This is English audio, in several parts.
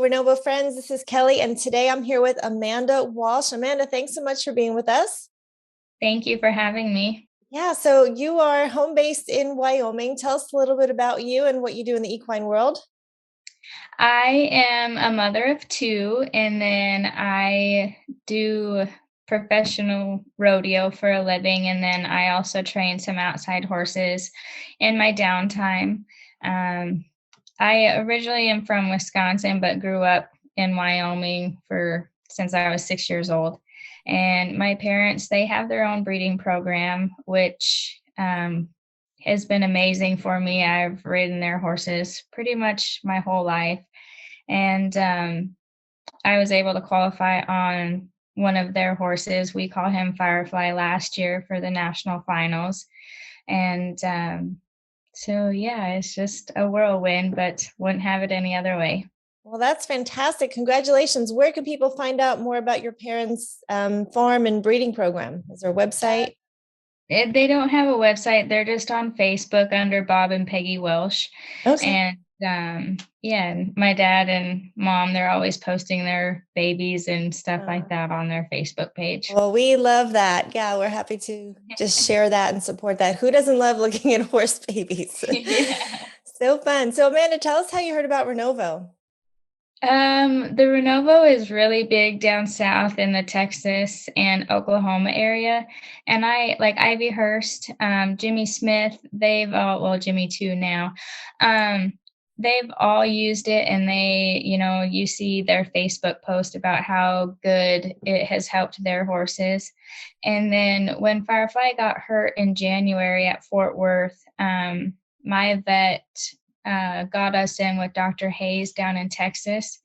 Renovo friends. This is Kelly, and today I'm here with Amanda Walsh. Amanda, thanks so much for being with us. Thank you for having me. Yeah, so you are home based in Wyoming. Tell us a little bit about you and what you do in the equine world. I am a mother of two, and then I do professional rodeo for a living, and then I also train some outside horses in my downtime. Um, I originally am from Wisconsin, but grew up in Wyoming for since I was 6 years old. And my parents, they have their own breeding program, which has been amazing for me. I've ridden their horses pretty much my whole life. And I was able to qualify on one of their horses. We call him Firefly last year for the national finals. And so, yeah, it's just a whirlwind, but wouldn't have it any other way. Well, that's fantastic. Congratulations. Where can people find out more about your parents' farm and breeding program? Is there a website? They don't have a website. They're just on Facebook under Bob and Peggy Welsh. Okay. And yeah, and my dad and mom, they're always posting their babies and stuff like that on their Facebook page. Well, we love that. Yeah, we're happy to just share that and support that. Who doesn't love looking at horse babies? Yeah. So fun. So, Amanda, tell us how you heard about Renovo. The Renovo is really big down south in the Texas and Oklahoma area. And I like Ivy Hurst, Jimmy Smith, they've all, well, Jimmy too now. Um, they've all used it, and you see their Facebook post about how good it has helped their horses. And then when Firefly got hurt in January at Fort Worth, my vet got us in with Dr. Hayes down in Texas,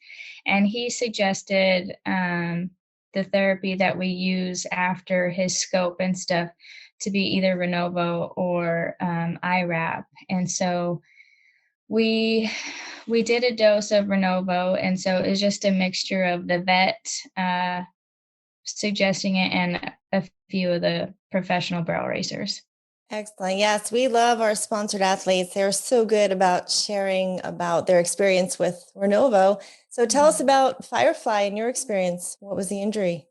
and he suggested the therapy that we use after his scope and stuff to be either Renovo or IRAP. And so we did a dose of Renovo, and so it was just a mixture of the vet suggesting it and a few of the professional barrel racers. Excellent. Yes, we love our sponsored athletes. They're so good about sharing about their experience with Renovo. So tell us about Firefly and your experience. What was the injury?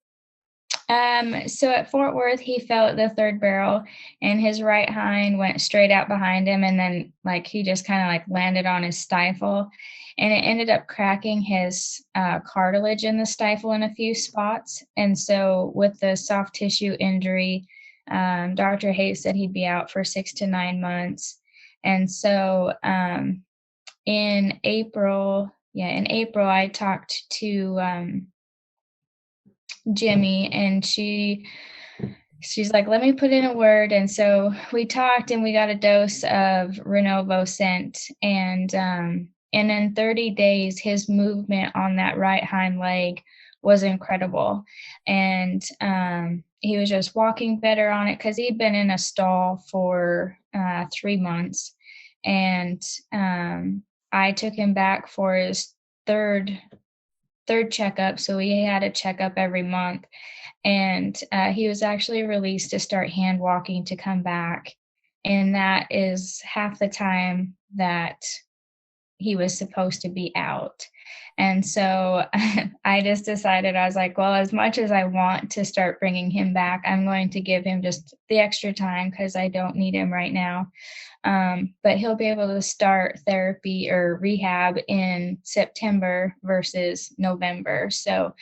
So at Fort Worth, he fell at the third barrel, and his right hind went straight out behind him, and then like he just kind of like landed on his stifle, and it ended up cracking his cartilage in the stifle in a few spots. And so with the soft tissue injury, Dr. Hayes said he'd be out for 6 to 9 months. And so in April, I talked to Jimmy, and she's like, let me put in a word. And so we talked, and we got a dose of Renovo sent, and in 30 days his movement on that right hind leg was incredible. And he was just walking better on it because he'd been in a stall for 3 months. And I took him back for his third checkup. So he had a checkup every month, and he was actually released to start hand walking to come back. And that is half the time that he was supposed to be out. And so I just decided, I was like, well, as much as I want to start bringing him back, I'm going to give him just the extra time because I don't need him right now. But he'll be able to start therapy or rehab in September versus November. So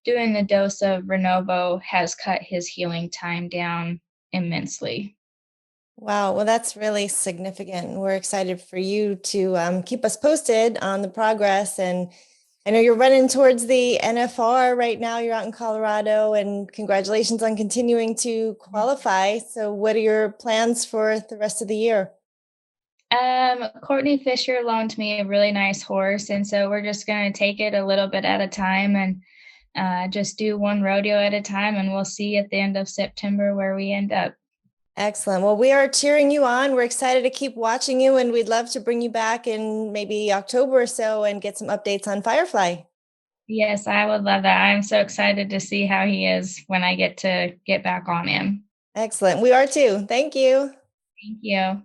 doing the dose of Renovo has cut his healing time down immensely. Wow, well, that's really significant. We're excited for you to keep us posted on the progress. And I know you're running towards the NFR right now. You're out in Colorado, and congratulations on continuing to qualify. So what are your plans for the rest of the year? Courtney Fisher loaned me a really nice horse, and so we're just going to take it a little bit at a time, and just do one rodeo at a time, and we'll see at the end of September where we end up. Excellent. Well, we are cheering you on. We're excited to keep watching you, and we'd love to bring you back in maybe October or so and get some updates on Firefly. Yes, I would love that. I'm so excited to see how he is when I get to get back on him. Excellent. We are too. Thank you. Thank you.